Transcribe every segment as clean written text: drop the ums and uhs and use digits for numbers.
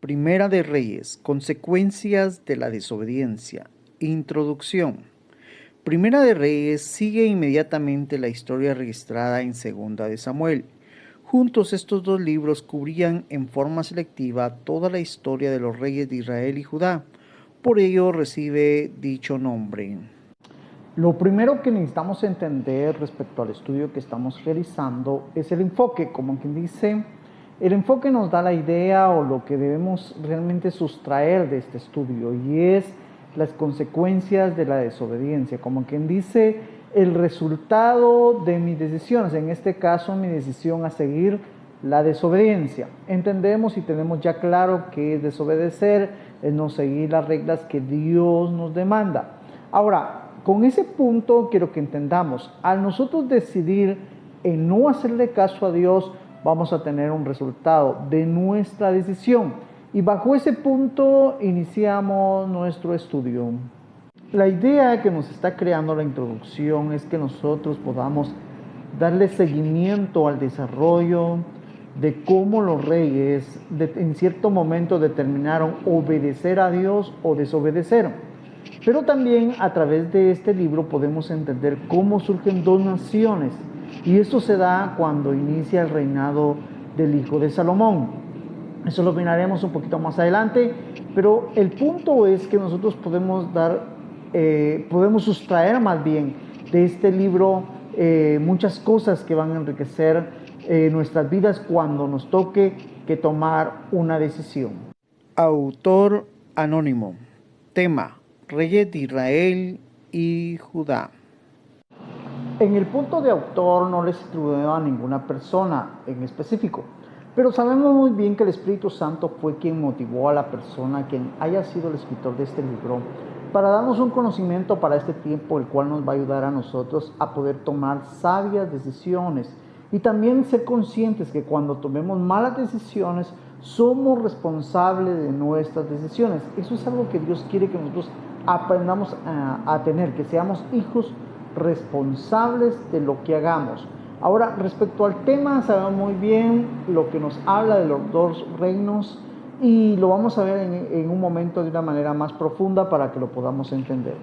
Primera de Reyes, consecuencias de la desobediencia. Introducción. Primera de Reyes sigue inmediatamente la historia registrada en Segunda de Samuel. Juntos estos dos libros cubrían en forma selectiva toda la historia de los reyes de Israel y Judá. Por ello recibe dicho nombre. Lo primero que necesitamos entender respecto al estudio que estamos realizando es el enfoque. Como quien dice, el enfoque nos da la idea o lo que debemos realmente sustraer de este estudio, y es las consecuencias de la desobediencia. Como quien dice, el resultado de mis decisiones, en este caso mi decisión a seguir la desobediencia. Entendemos y tenemos ya claro que es desobedecer, es no seguir las reglas que Dios nos demanda. Ahora, con ese punto quiero que entendamos, al nosotros decidir en no hacerle caso a Dios, vamos a tener un resultado de nuestra decisión. Y bajo ese punto iniciamos nuestro estudio. La idea que nos está creando la introducción es que nosotros podamos darle seguimiento al desarrollo de cómo los reyes en cierto momento determinaron obedecer a Dios o desobedecer. Pero también a través de este libro podemos entender cómo surgen dos naciones, y esto se da cuando inicia el reinado del hijo de Salomón. Eso lo miraremos un poquito más adelante, pero el punto es que nosotros podemos sustraer más bien de este libro muchas cosas que van a enriquecer nuestras vidas cuando nos toque que tomar una decisión. Autor anónimo. Tema: Reyes de Israel y Judá. En el punto de autor no les atribuyó a ninguna persona en específico, pero sabemos muy bien que el Espíritu Santo fue quien motivó a la persona, quien haya sido el escritor de este libro, para darnos un conocimiento para este tiempo, el cual nos va a ayudar a nosotros a poder tomar sabias decisiones y también ser conscientes que cuando tomemos malas decisiones somos responsables de nuestras decisiones. Eso es algo que Dios quiere que nosotros aprendamos a tener, que seamos hijos responsables de lo que hagamos. Ahora, respecto al tema, sabemos muy bien lo que nos habla de los dos reinos, y lo vamos a ver en un momento de una manera más profunda para que lo podamos entender.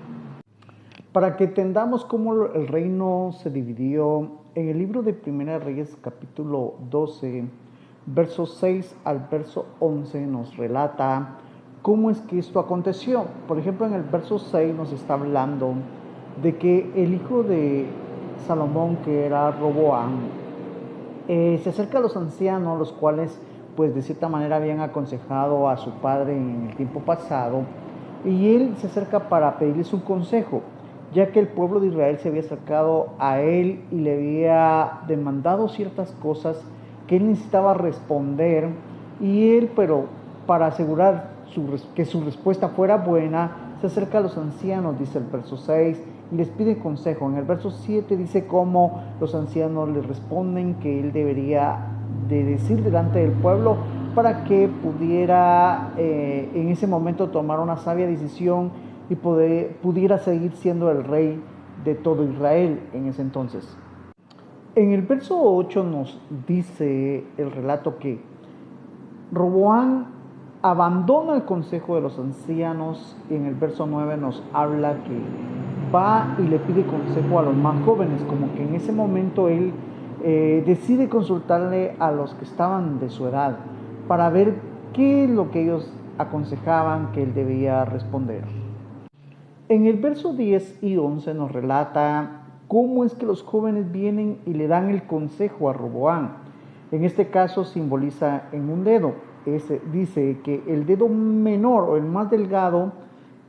Para que entendamos cómo el reino se dividió, en el libro de Primera de Reyes, capítulo 12, versos 6 al verso 11, nos relata cómo es que esto aconteció. Por ejemplo, en el verso 6 nos está hablando de que el hijo de Salomón, que era Roboam, se acerca a los ancianos, los cuales pues de cierta manera habían aconsejado a su padre en el tiempo pasado, y él se acerca para pedirles un consejo, ya que el pueblo de Israel se había acercado a él y le había demandado ciertas cosas que él necesitaba responder, y él, pero para asegurar que su respuesta fuera buena, se acerca a los ancianos, dice el verso 6, y les pide consejo. En el verso 7 dice cómo los ancianos le responden que él debería de decir delante del pueblo para que pudiera en ese momento tomar una sabia decisión y pudiera seguir siendo el rey de todo Israel en ese entonces. En el verso 8 nos dice el relato que Roboam abandona el consejo de los ancianos, y en el verso 9 nos habla que va y le pide consejo a los más jóvenes, como que en ese momento él decide consultarle a los que estaban de su edad para ver qué es lo que ellos aconsejaban que él debía responder. En el verso 10 y 11 nos relata cómo es que los jóvenes vienen y le dan el consejo a Roboam. En este caso simboliza en un dedo. Dice que el dedo menor o el más delgado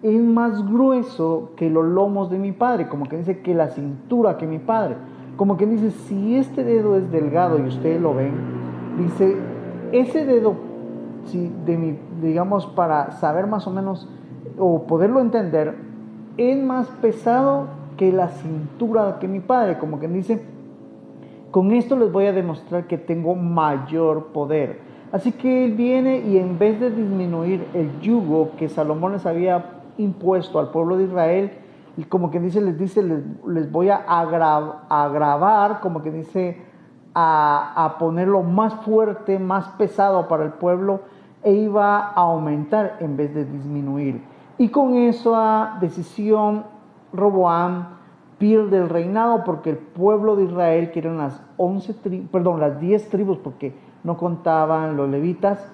es más grueso que los lomos de mi padre, como que dice que la cintura que mi padre, como que dice, si este dedo es delgado y ustedes lo ven, dice, ese dedo, si digamos, para saber más o menos o poderlo entender, es más pesado que la cintura que mi padre, como que dice, con esto les voy a demostrar que tengo mayor poder. Así que él viene y en vez de disminuir el yugo que Salomón les había impuesto al pueblo de Israel, y como que dice, les voy a agravar, como que dice, a ponerlo más fuerte, más pesado para el pueblo, e iba a aumentar en vez de disminuir. Y con esa decisión, Roboam pierde el reinado porque el pueblo de Israel, que eran las 10 tribus, porque no contaban los levitas,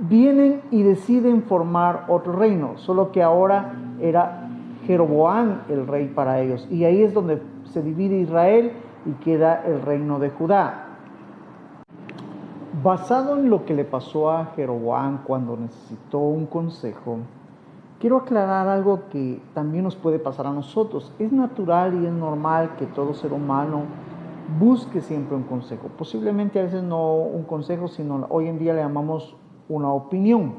vienen y deciden formar otro reino, solo que ahora era Jeroboam el rey para ellos. Y ahí es donde se divide Israel y queda el reino de Judá. Basado en lo que le pasó a Jeroboam cuando necesitó un consejo, quiero aclarar algo que también nos puede pasar a nosotros. Es natural y es normal que todo ser humano busque siempre un consejo. Posiblemente a veces no un consejo, sino hoy en día le llamamos una opinión.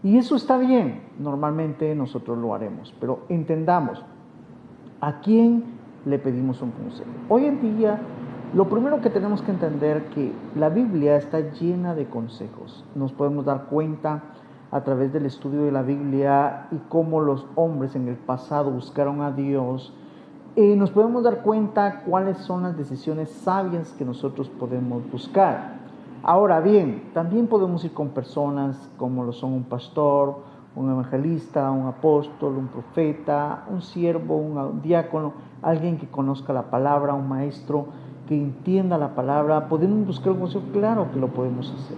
Y eso está bien, normalmente nosotros lo haremos, pero entendamos, ¿a quién le pedimos un consejo? Hoy en día, lo primero que tenemos que entender es que la Biblia está llena de consejos. Nos podemos dar cuenta a través del estudio de la Biblia y cómo los hombres en el pasado buscaron a Dios. Nos podemos dar cuenta cuáles son las decisiones sabias que nosotros podemos buscar. Ahora bien, también podemos ir con personas como lo son un pastor, un evangelista, un apóstol, un profeta, un siervo, un diácono, alguien que conozca la palabra, un maestro que entienda la palabra. Podemos buscar un consejo, claro que lo podemos hacer.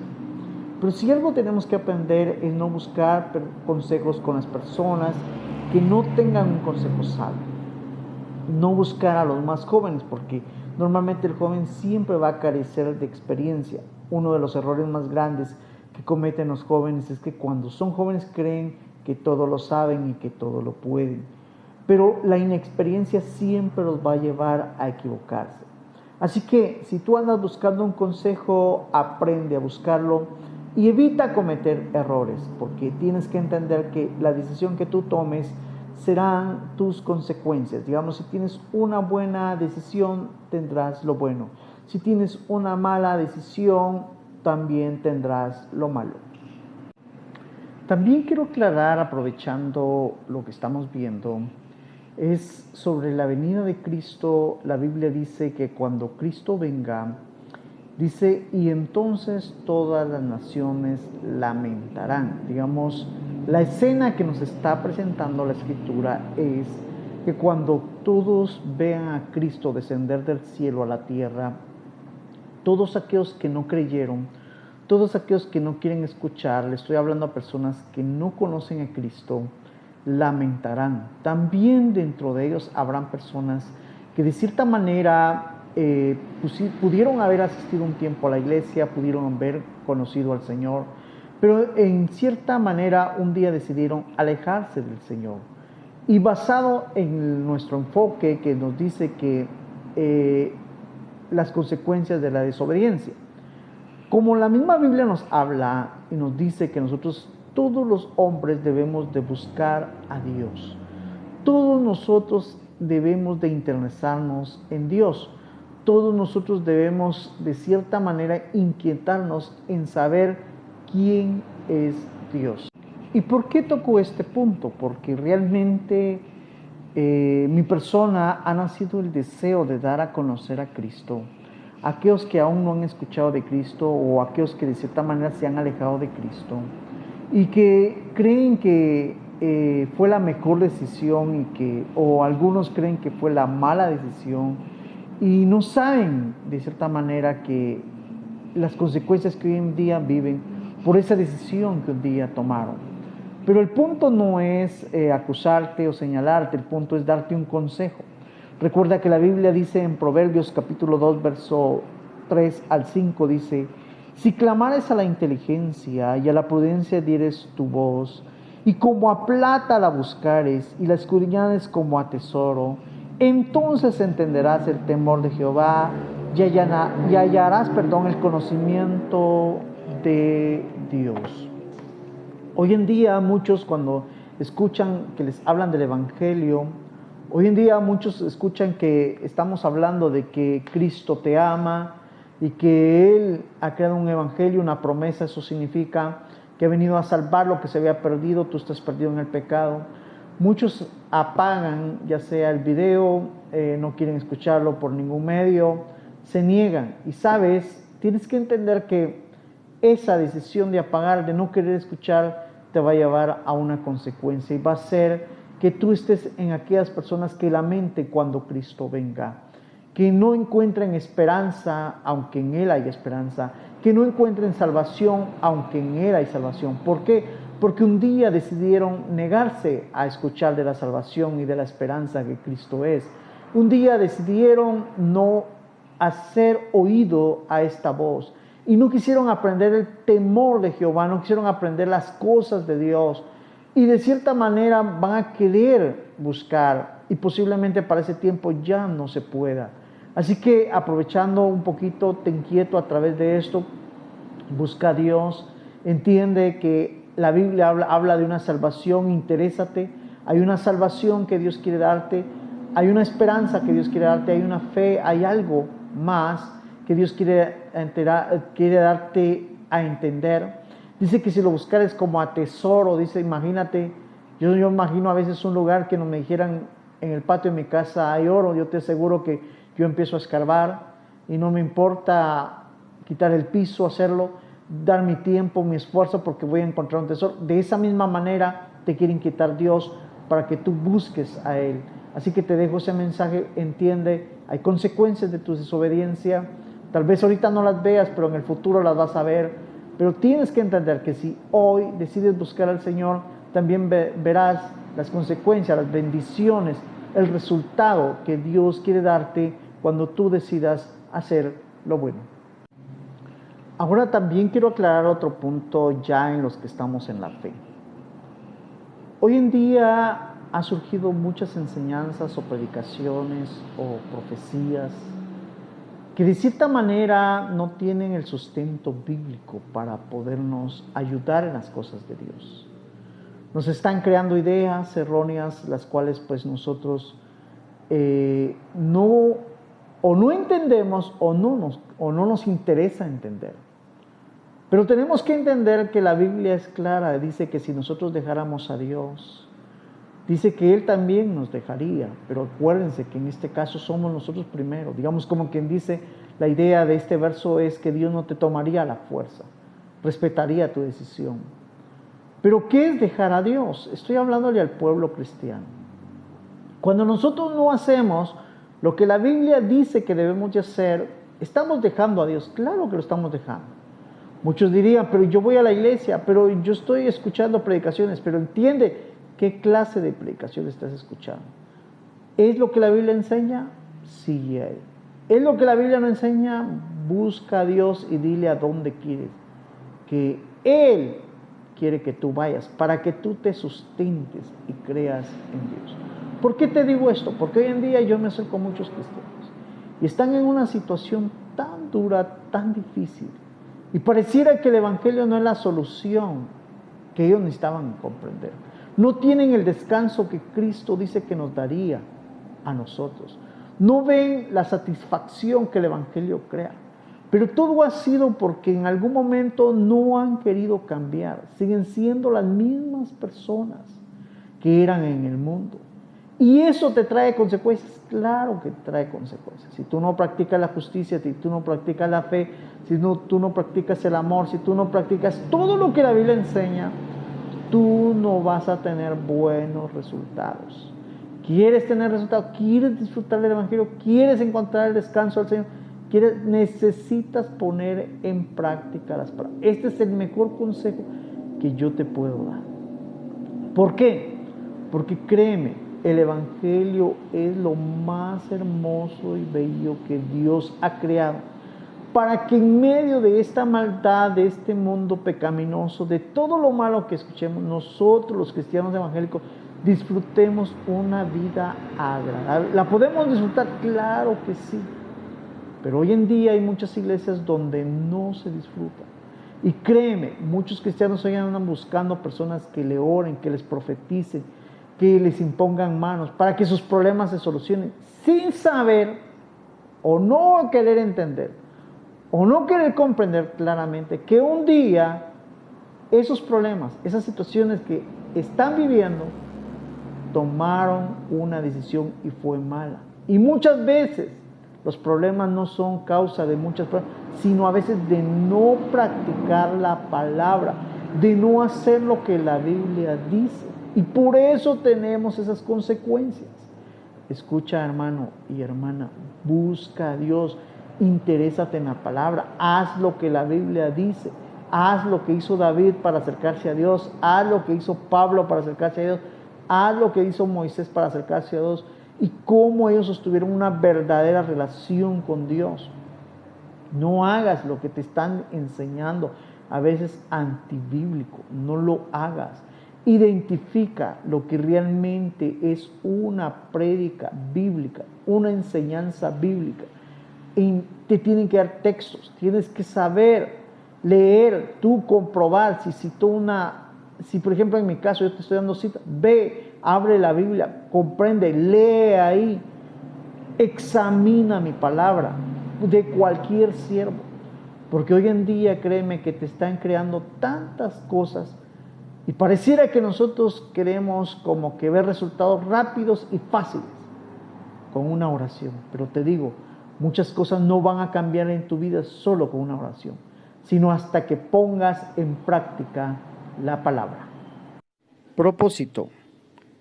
Pero si algo tenemos que aprender es no buscar consejos con las personas que no tengan un consejo sabio. No buscar a los más jóvenes, porque normalmente el joven siempre va a carecer de experiencia. Uno de los errores más grandes que cometen los jóvenes es que cuando son jóvenes creen que todo lo saben y que todo lo pueden. Pero la inexperiencia siempre los va a llevar a equivocarse. Así que si tú andas buscando un consejo, aprende a buscarlo y evita cometer errores, porque tienes que entender que la decisión que tú tomes serán tus consecuencias. Digamos, si tienes una buena decisión, tendrás lo bueno. Si tienes una mala decisión, también tendrás lo malo. También quiero aclarar, aprovechando lo que estamos viendo, es sobre la venida de Cristo. La Biblia dice que cuando Cristo venga, dice, y entonces todas las naciones lamentarán. Digamos, la escena que nos está presentando la Escritura es que cuando todos vean a Cristo descender del cielo a la tierra, todos aquellos que no creyeron, todos aquellos que no quieren escuchar, le estoy hablando a personas que no conocen a Cristo, lamentarán. También dentro de ellos habrán personas que de cierta manera pudieron haber asistido un tiempo a la iglesia, pudieron haber conocido al Señor, pero en cierta manera un día decidieron alejarse del Señor. Y basado en nuestro enfoque que nos dice que las consecuencias de la desobediencia, como la misma Biblia nos habla y nos dice que nosotros, todos los hombres, debemos de buscar a Dios. Todos nosotros debemos de interesarnos en Dios. Todos nosotros debemos de cierta manera inquietarnos en saber quién es Dios. ¿Y por qué toco este punto? Porque realmente mi persona ha nacido el deseo de dar a conocer a Cristo. Aquellos que aún no han escuchado de Cristo o aquellos que de cierta manera se han alejado de Cristo y que creen que fue la mejor decisión o algunos creen que fue la mala decisión y no saben de cierta manera que las consecuencias que hoy en día viven por esa decisión que un día tomaron. Pero el punto no es acusarte o señalarte, el punto es darte un consejo. Recuerda que la Biblia dice en Proverbios capítulo 2, verso 3 al 5, dice, si clamares a la inteligencia y a la prudencia dieres tu voz, y como a plata la buscares y la escudriñares como a tesoro, entonces entenderás el temor de Jehová y hallarás el conocimiento de Dios. Hoy en día muchos cuando escuchan que les hablan del Evangelio, hoy en día muchos escuchan que estamos hablando de que Cristo te ama y que Él ha creado un evangelio, una promesa. Eso significa que ha venido a salvar lo que se había perdido, tú estás perdido en el pecado. Muchos apagan ya sea el video, no quieren escucharlo por ningún medio, se niegan. Y sabes, tienes que entender que esa decisión de apagar, de no querer escuchar, te va a llevar a una consecuencia y va a ser que tú estés en aquellas personas que lamente cuando Cristo venga, que no encuentren esperanza aunque en Él hay esperanza, que no encuentren salvación aunque en Él hay salvación. ¿Por qué? Porque un día decidieron negarse a escuchar de la salvación y de la esperanza que Cristo es. Un día decidieron no hacer oído a esta voz y no quisieron aprender el temor de Jehová, no quisieron aprender las cosas de Dios y de cierta manera van a querer buscar y posiblemente para ese tiempo ya no se pueda. Así que aprovechando un poquito, te inquieto a través de esto, busca a Dios, entiende que la Biblia habla de una salvación, interésate, hay una salvación que Dios quiere darte, hay una esperanza que Dios quiere darte, hay una fe, hay algo más que Dios quiere darte a entender. Dice que si lo buscares como a tesoro, dice, imagínate, yo imagino a veces un lugar que no me dijeran en el patio de mi casa hay oro, yo te aseguro que yo empiezo a escarbar y no me importa quitar el piso, hacerlo, dar mi tiempo, mi esfuerzo porque voy a encontrar un tesoro. De esa misma manera te quieren quitar Dios para que tú busques a Él. Así que te dejo ese mensaje, entiende, hay consecuencias de tu desobediencia, tal vez ahorita no las veas, pero en el futuro las vas a ver, pero tienes que entender que si hoy decides buscar al Señor, también verás las consecuencias, las bendiciones, el resultado que Dios quiere darte cuando tú decidas hacer lo bueno. Ahora también quiero aclarar otro punto ya en los que estamos en la fe. Hoy en día ha surgido muchas enseñanzas o predicaciones o profecías que de cierta manera no tienen el sustento bíblico para podernos ayudar en las cosas de Dios. Nos están creando ideas erróneas, las cuales pues nosotros no entendemos o no nos interesa entender. Pero tenemos que entender que la Biblia es clara, dice que si nosotros dejáramos a Dios, dice que Él también nos dejaría, pero acuérdense que en este caso somos nosotros primero. Digamos como quien dice, la idea de este verso es que Dios no te tomaría a la fuerza, respetaría tu decisión. Pero ¿qué es dejar a Dios? Estoy hablándole al pueblo cristiano. Cuando nosotros no hacemos lo que la Biblia dice que debemos de hacer, estamos dejando a Dios. Claro que lo estamos dejando. Muchos dirían, pero yo voy a la iglesia, pero yo estoy escuchando predicaciones, pero entiende qué clase de predicación estás escuchando. ¿Es lo que la Biblia enseña? Sí, ¿es lo que la Biblia no enseña? Busca a Dios y dile a dónde quieres. Que Él quiere que tú vayas para que tú te sustentes y creas en Dios. ¿Por qué te digo esto? Porque hoy en día yo me acerco a muchos cristianos y están en una situación tan dura, tan difícil. Y pareciera que el Evangelio no es la solución que ellos necesitaban comprender. No tienen el descanso que Cristo dice que nos daría a nosotros. No ven la satisfacción que el Evangelio crea. Pero todo ha sido porque en algún momento no han querido cambiar. Siguen siendo las mismas personas que eran en el mundo. ¿Y eso te trae consecuencias? Claro que trae consecuencias. Si tú no practicas la justicia, si tú no practicas la fe, si tú no practicas el amor, si tú no practicas todo lo que la Biblia enseña, tú no vas a tener buenos resultados. ¿Quieres tener resultados? ¿Quieres disfrutar del Evangelio? ¿Quieres encontrar el descanso del Señor? Necesitas poner en práctica las palabras. Este es el mejor consejo que yo te puedo dar. ¿Por qué? Porque créeme, el Evangelio es lo más hermoso y bello que Dios ha creado para que en medio de esta maldad, de este mundo pecaminoso, de todo lo malo que escuchemos, nosotros los cristianos evangélicos disfrutemos una vida agradable. ¿La podemos disfrutar? Claro que sí. Pero hoy en día hay muchas iglesias donde no se disfruta. Y créeme, muchos cristianos hoy andan buscando personas que le oren, que les profeticen, que les impongan manos para que sus problemas se solucionen, sin saber o no querer entender o no querer comprender claramente que un día esos problemas, esas situaciones que están viviendo, tomaron una decisión y fue mala. Y muchas veces Los problemas no son causa de muchas cosas, sino a veces de no practicar la palabra, de no hacer lo que la Biblia dice. Y por eso tenemos esas consecuencias. Escucha, hermano y hermana, busca a Dios, interésate en la palabra, haz lo que la Biblia dice, haz lo que hizo David para acercarse a Dios, haz lo que hizo Pablo para acercarse a Dios, haz lo que hizo Moisés para acercarse a Dios y cómo ellos sostuvieron una verdadera relación con Dios. No hagas lo que te están enseñando, a veces antibíblico, no lo hagas. Identifica lo que realmente es una prédica bíblica, una enseñanza bíblica. Y te tienen que dar textos, tienes que saber leer, tú comprobar si por ejemplo en mi caso yo te estoy dando cita, ve, abre la Biblia, comprende, lee ahí, examina mi palabra de cualquier siervo, porque hoy en día créeme que te están creando tantas cosas y pareciera que nosotros queremos como que ver resultados rápidos y fáciles con una oración, pero te digo, muchas cosas no van a cambiar en tu vida solo con una oración, sino hasta que pongas en práctica la palabra. Propósito.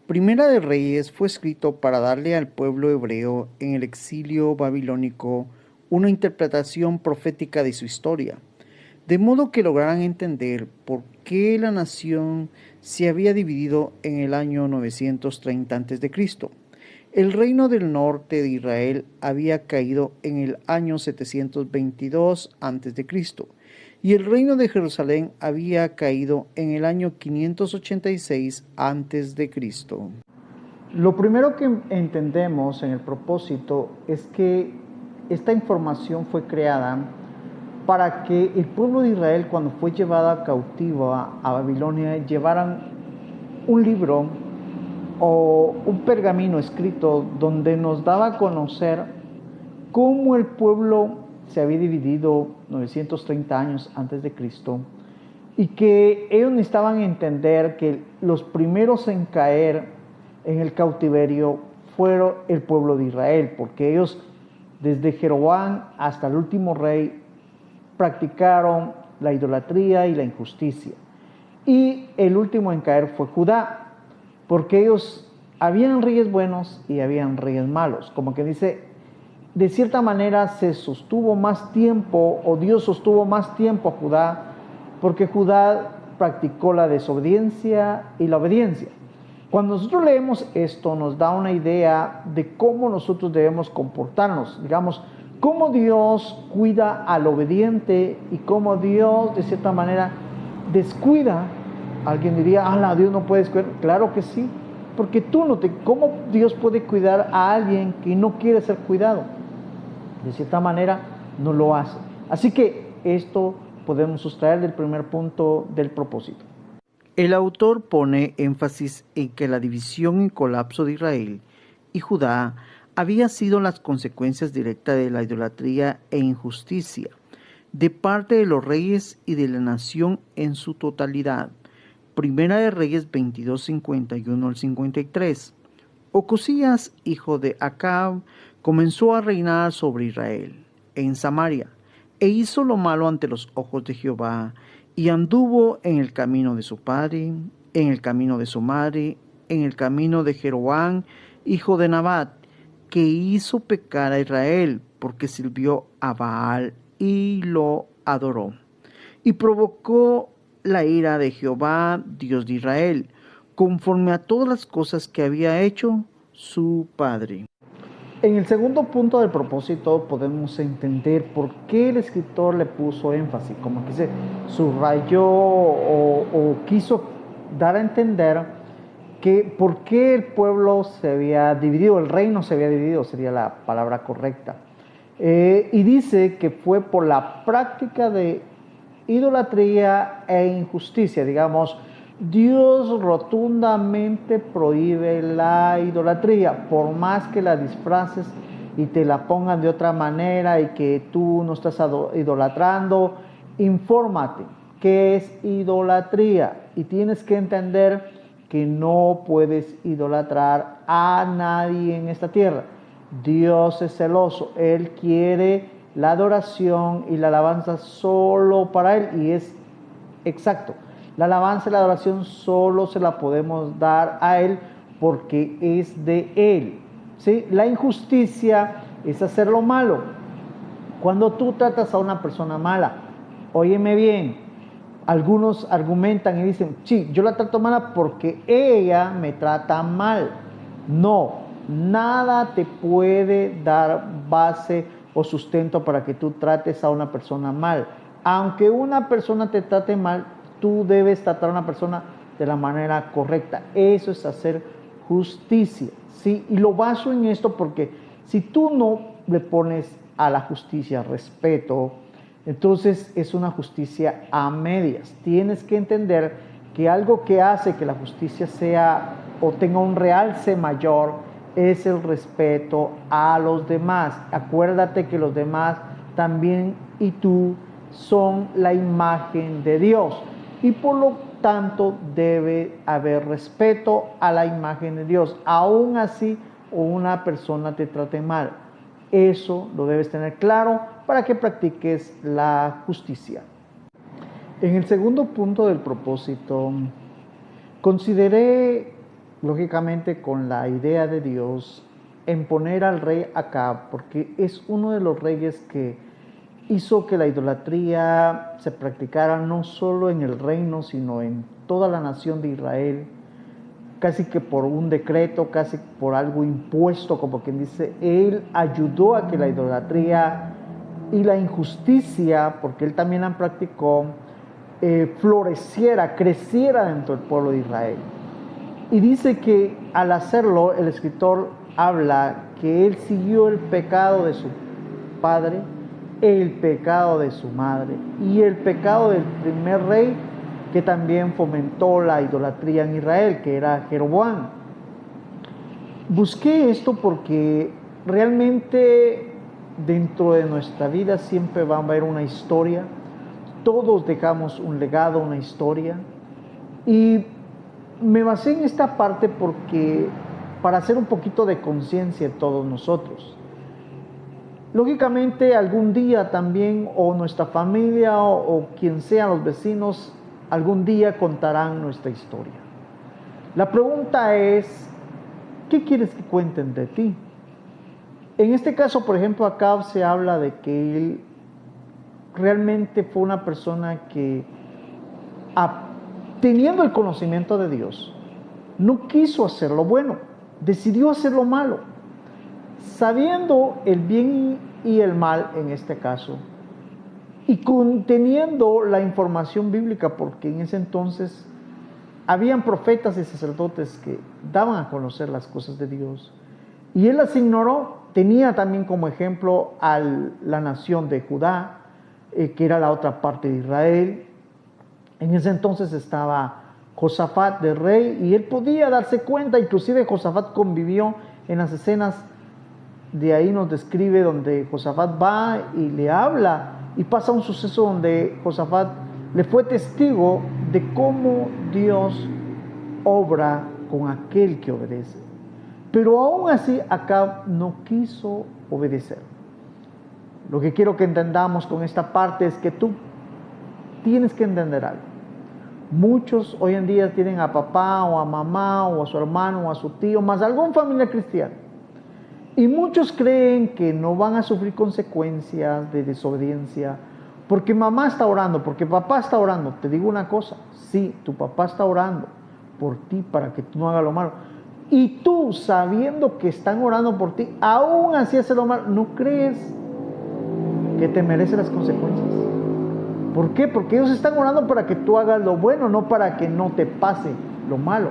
Primera de Reyes fue escrito para darle al pueblo hebreo en el exilio babilónico una interpretación profética de su historia, de modo que lograran entender por qué la nación se había dividido en el año 930 a.C. El reino del norte de Israel había caído en el año 722 a.C. y el reino de Jerusalén había caído en el año 586 a.C. Lo primero que entendemos en el propósito es que esta información fue creada para que el pueblo de Israel, cuando fue llevada cautivo a Babilonia, llevaran un libro o un pergamino escrito donde nos daba a conocer cómo el pueblo se había dividido 930 años antes de Cristo y que ellos necesitaban entender que los primeros en caer en el cautiverio fueron el pueblo de Israel, porque ellos desde Jeroboam hasta el último rey practicaron la idolatría y la injusticia. Y el último en caer fue Judá, porque ellos habían reyes buenos y habían reyes malos, como que dice, de cierta manera se sostuvo más tiempo, o Dios sostuvo más tiempo a Judá, porque Judá practicó la desobediencia y la obediencia. Cuando nosotros leemos esto, nos da una idea de cómo nosotros debemos comportarnos, digamos, cómo Dios cuida al obediente y cómo Dios, de cierta manera, descuida. Alguien diría, Dios no puede descuidar. Claro que sí, porque ¿cómo Dios puede cuidar a alguien que no quiere ser cuidado? De cierta manera, no lo hace. Así que esto podemos sustraer del primer punto del propósito. El autor pone énfasis en que la división y colapso de Israel y Judá había sido las consecuencias directas de la idolatría e injusticia de parte de los reyes y de la nación en su totalidad. Primera de Reyes 22, 51 al 53. Ocosías, hijo de Acab, comenzó a reinar sobre Israel en Samaria, e hizo lo malo ante los ojos de Jehová, y anduvo en el camino de su padre, en el camino de su madre, en el camino de Jeroboam, hijo de Nabat, que hizo pecar a Israel, porque sirvió a Baal y lo adoró. Y provocó la ira de Jehová, Dios de Israel, conforme a todas las cosas que había hecho su padre. En el segundo punto del propósito podemos entender por qué el escritor le puso énfasis, como que se subrayó o quiso dar a entender que por qué el pueblo se había dividido, el reino se había dividido, sería la palabra correcta. Y dice que fue por la práctica de idolatría e injusticia, digamos. Dios rotundamente prohíbe la idolatría, por más que la disfraces y te la pongan de otra manera y que tú no estás idolatrando. Infórmate qué es idolatría y tienes que entender que no puedes idolatrar a nadie en esta tierra. Dios es celoso. Él quiere la adoración y la alabanza solo para Él. Y es exacto. La alabanza y la adoración solo se la podemos dar a Él porque es de Él. ¿Sí? La injusticia es hacer lo malo. Cuando tú tratas a una persona mala, óyeme bien, algunos argumentan y dicen, sí, yo la trato mala porque ella me trata mal. No, nada te puede dar base o sustento para que tú trates a una persona mal. Aunque una persona te trate mal, tú debes tratar a una persona de la manera correcta. Eso es hacer justicia, ¿sí? Y lo baso en esto porque si tú no le pones a la justicia respeto, entonces es una justicia a medias. Tienes que entender que algo que hace que la justicia sea o tenga un realce mayor es el respeto a los demás. Acuérdate que los demás también y tú son la imagen de Dios y por lo tanto debe haber respeto a la imagen de Dios, aún así una persona te trate mal. Eso lo debes tener claro para que practiques la justicia. En el segundo punto del propósito, consideré, lógicamente, con la idea de Dios, en poner al rey Acab, porque es uno de los reyes que hizo que la idolatría se practicara no solo en el reino, sino en toda la nación de Israel, casi que por un decreto, casi por algo impuesto, como quien dice, él ayudó a que la idolatría y la injusticia, porque él también la practicó, floreciera, creciera dentro del pueblo de Israel. Y dice que al hacerlo, el escritor habla que él siguió el pecado de su padre, el pecado de su madre y el pecado del primer rey que también fomentó la idolatría en Israel, que era Jeroboam. Busqué esto porque realmente dentro de nuestra vida siempre va a haber una historia. Todos dejamos un legado, una historia. Y me basé en esta parte porque para hacer un poquito de conciencia de todos nosotros. Lógicamente algún día también o nuestra familia o quien sea, los vecinos, algún día contarán nuestra historia. La pregunta es, ¿qué quieres que cuenten de ti? En este caso, por ejemplo, acá se habla de que él realmente fue una persona que, teniendo el conocimiento de Dios, no quiso hacer lo bueno, decidió hacer lo malo, sabiendo el bien y el mal en este caso, y conteniendo la información bíblica, porque en ese entonces habían profetas y sacerdotes que daban a conocer las cosas de Dios, y él las ignoró. Tenía también como ejemplo a la nación de Judá, que era la otra parte de Israel. En ese entonces estaba Josafat de rey, y él podía darse cuenta, inclusive Josafat convivió en las escenas. De ahí nos describe donde Josafat va y le habla, y pasa un suceso donde Josafat le fue testigo de cómo Dios obra con aquel que obedece. Pero aún así Acab no quiso obedecer. Lo que quiero que entendamos con esta parte es que tú tienes que entender algo. Muchos hoy en día tienen a papá o a mamá o a su hermano o a su tío, más algún familiar cristiano. Y muchos creen que no van a sufrir consecuencias de desobediencia porque mamá está orando, porque papá está orando. Te digo una cosa, sí, tu papá está orando por ti para que tú no hagas lo malo. Y tú, sabiendo que están orando por ti, aún así haces lo malo, ¿no crees que te merecen las consecuencias? ¿Por qué? Porque ellos están orando para que tú hagas lo bueno, no para que no te pase lo malo.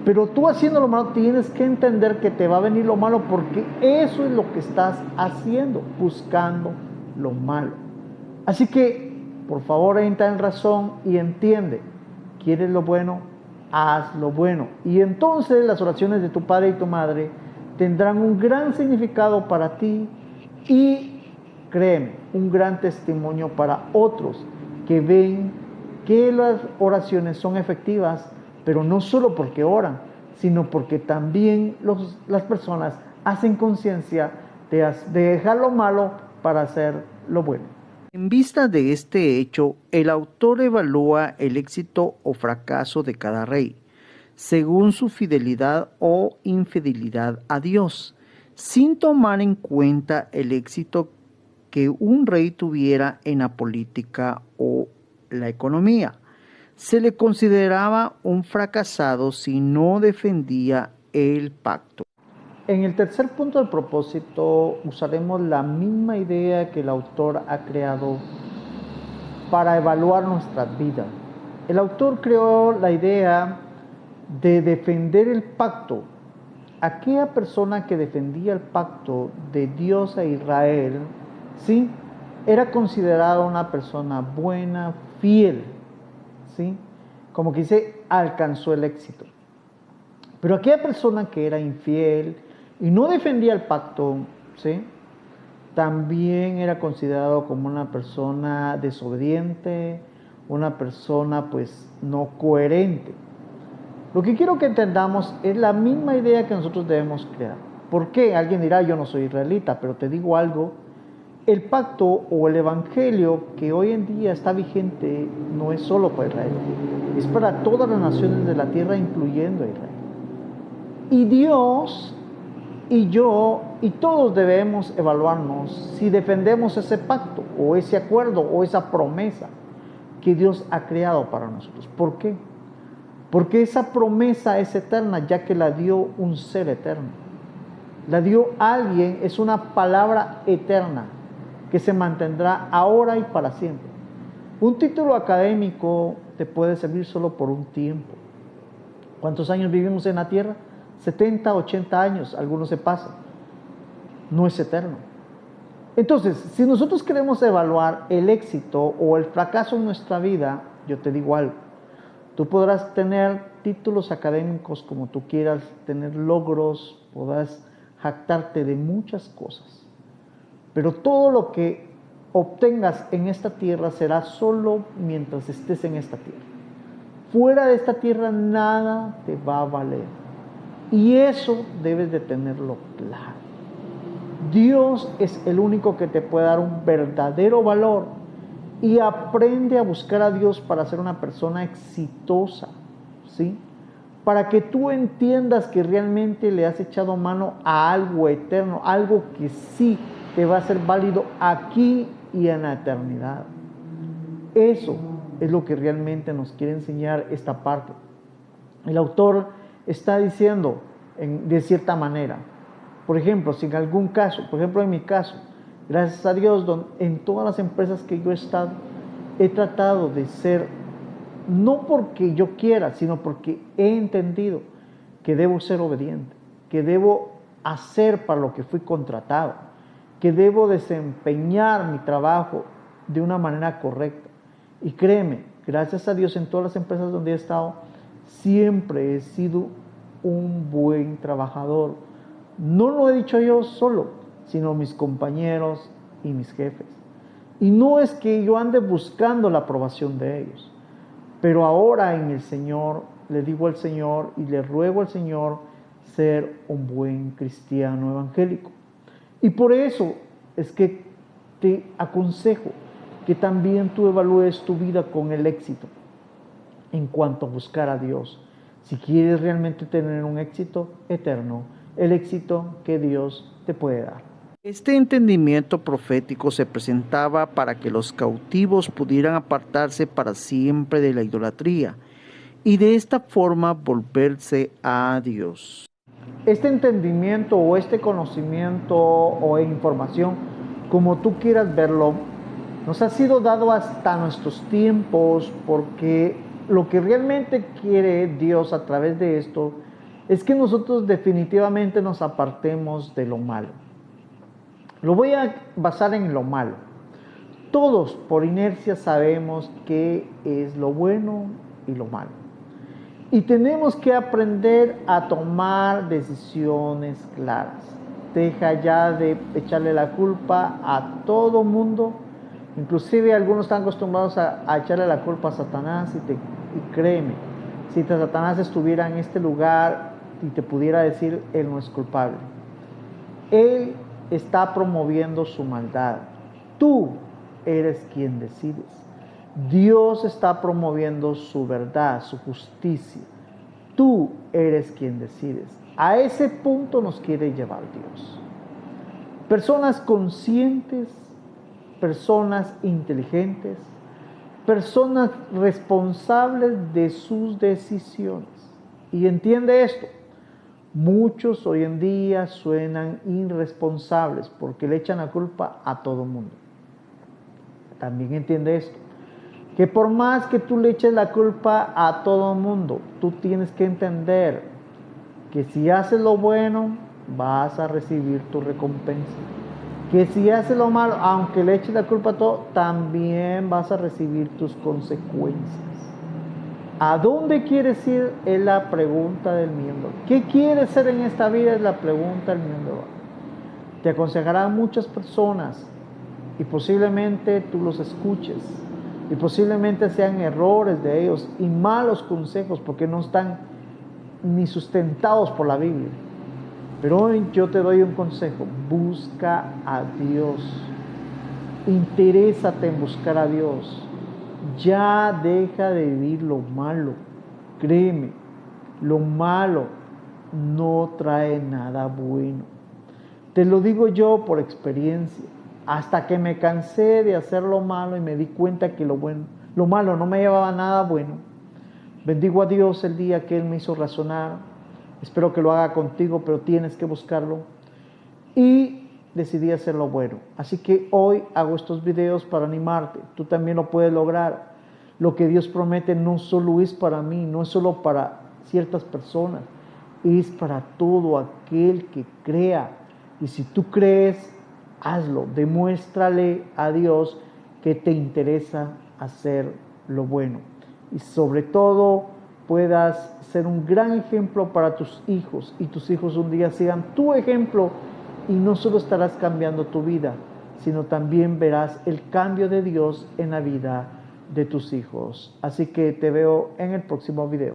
Pero tú haciendo lo malo tienes que entender que te va a venir lo malo, porque eso es lo que estás haciendo, buscando lo malo. Así que, por favor, entra en razón y entiende, ¿quieres lo bueno? Haz lo bueno. Y entonces las oraciones de tu padre y tu madre tendrán un gran significado para ti y, créeme, un gran testimonio para otros que ven que las oraciones son efectivas, pero no solo porque oran, sino porque también las personas hacen conciencia de dejar lo malo para hacer lo bueno. En vista de este hecho, el autor evalúa el éxito o fracaso de cada rey, según su fidelidad o infidelidad a Dios, sin tomar en cuenta el éxito que un rey tuviera en la política o la economía. Se le consideraba un fracasado si no defendía el pacto. En el tercer punto del propósito usaremos la misma idea que el autor ha creado para evaluar nuestras vidas. El autor creó la idea de defender el pacto. Aquella persona que defendía el pacto de Dios a Israel, ¿sí?, era considerada una persona buena, fiel, ¿sí? Como que dice, alcanzó el éxito. Pero aquella persona que era infiel y no defendía el pacto, ¿sí?, también era considerado como una persona desobediente, una persona pues no coherente. Lo que quiero que entendamos es la misma idea que nosotros debemos crear. ¿Por qué? Alguien dirá, yo no soy israelita, pero te digo algo, el pacto o el evangelio que hoy en día está vigente no es solo para Israel, es para todas las naciones de la tierra, incluyendo a Israel. Y Dios y yo y todos debemos evaluarnos si defendemos ese pacto o ese acuerdo o esa promesa que Dios ha creado para nosotros. ¿Por qué? Porque esa promesa es eterna, ya que la dio un ser eterno. La dio alguien, es una palabra eterna que se mantendrá ahora y para siempre. Un título académico te puede servir solo por un tiempo. ¿Cuántos años vivimos en la tierra? 70, 80 años, algunos se pasan. No es eterno. Entonces, si nosotros queremos evaluar el éxito o el fracaso en nuestra vida, yo te digo algo. Tú podrás tener títulos académicos como tú quieras, tener logros, podrás jactarte de muchas cosas. Pero todo lo que obtengas en esta tierra será solo mientras estés en esta tierra. Fuera de esta tierra nada te va a valer. Y eso debes de tenerlo claro. Dios es el único que te puede dar un verdadero valor. Y aprende a buscar a Dios para ser una persona exitosa, ¿sí? Para que tú entiendas que realmente le has echado mano a algo eterno, algo que sí te va a ser válido aquí y en la eternidad. Eso es lo que realmente nos quiere enseñar esta parte. El autor está diciendo, de cierta manera, por ejemplo, si en algún caso, por ejemplo en mi caso, gracias a Dios, en todas las empresas que yo he estado, he tratado de ser, no porque yo quiera, sino porque he entendido que debo ser obediente, que debo hacer para lo que fui contratado, que debo desempeñar mi trabajo de una manera correcta. Y créeme, gracias a Dios, en todas las empresas donde he estado, siempre he sido un buen trabajador. No lo he dicho yo solo, sino mis compañeros y mis jefes. Y no es que yo ande buscando la aprobación de ellos, pero ahora en el Señor le digo al Señor y le ruego al Señor ser un buen cristiano evangélico. Y por eso es que te aconsejo que también tú evalúes tu vida con el éxito en cuanto a buscar a Dios. Si quieres realmente tener un éxito eterno, el éxito que Dios te puede dar. Este entendimiento profético se presentaba para que los cautivos pudieran apartarse para siempre de la idolatría y de esta forma volverse a Dios. Este entendimiento o este conocimiento o información, como tú quieras verlo, nos ha sido dado hasta nuestros tiempos, porque lo que realmente quiere Dios a través de esto es que nosotros definitivamente nos apartemos de lo malo. Lo voy a basar en lo malo. Todos por inercia sabemos qué es lo bueno y lo malo. Y tenemos que aprender a tomar decisiones claras. Deja ya de echarle la culpa a todo mundo. Inclusive algunos están acostumbrados a echarle la culpa a Satanás y créeme, si Satanás estuviera en este lugar y te pudiera decir, él no es culpable. Él está promoviendo su maldad. Tú eres quien decides. Dios está promoviendo su verdad, su justicia. Tú eres quien decides. A ese punto nos quiere llevar Dios. Personas conscientes, personas inteligentes, personas responsables de sus decisiones. Y entiende esto, muchos hoy en día suenan irresponsables porque le echan la culpa a todo el mundo. También entiende esto, que por más que tú le eches la culpa a todo el mundo, tú tienes que entender que si haces lo bueno, vas a recibir tu recompensa. Que si haces lo malo, aunque le eches la culpa a todo, también vas a recibir tus consecuencias. ¿A dónde quieres ir? Es la pregunta del miembro. ¿Qué quieres ser en esta vida? Es la pregunta del miembro. Te aconsejarán muchas personas y posiblemente tú los escuches y posiblemente sean errores de ellos y malos consejos porque no están ni sustentados por la Biblia. Pero hoy yo te doy un consejo: busca a Dios, interésate en buscar a Dios, ya deja de vivir lo malo. Créeme, lo malo no trae nada bueno. Te lo digo yo por experiencia, hasta que me cansé de hacer lo malo y me di cuenta que lo malo no me llevaba a nada bueno. Bendigo a Dios el día que Él me hizo razonar. Espero que lo haga contigo, pero tienes que buscarlo. Y decidí hacer lo bueno. Así que hoy hago estos videos para animarte. Tú también lo puedes lograr. Lo que Dios promete no solo es para mí, no es solo para ciertas personas, es para todo aquel que crea. Y si tú crees, hazlo. Demuéstrale a Dios que te interesa hacer lo bueno. Y sobre todo, puedas ser un gran ejemplo para tus hijos y tus hijos un día sigan tu ejemplo y no solo estarás cambiando tu vida, sino también verás el cambio de Dios en la vida de tus hijos. Así que te veo en el próximo video.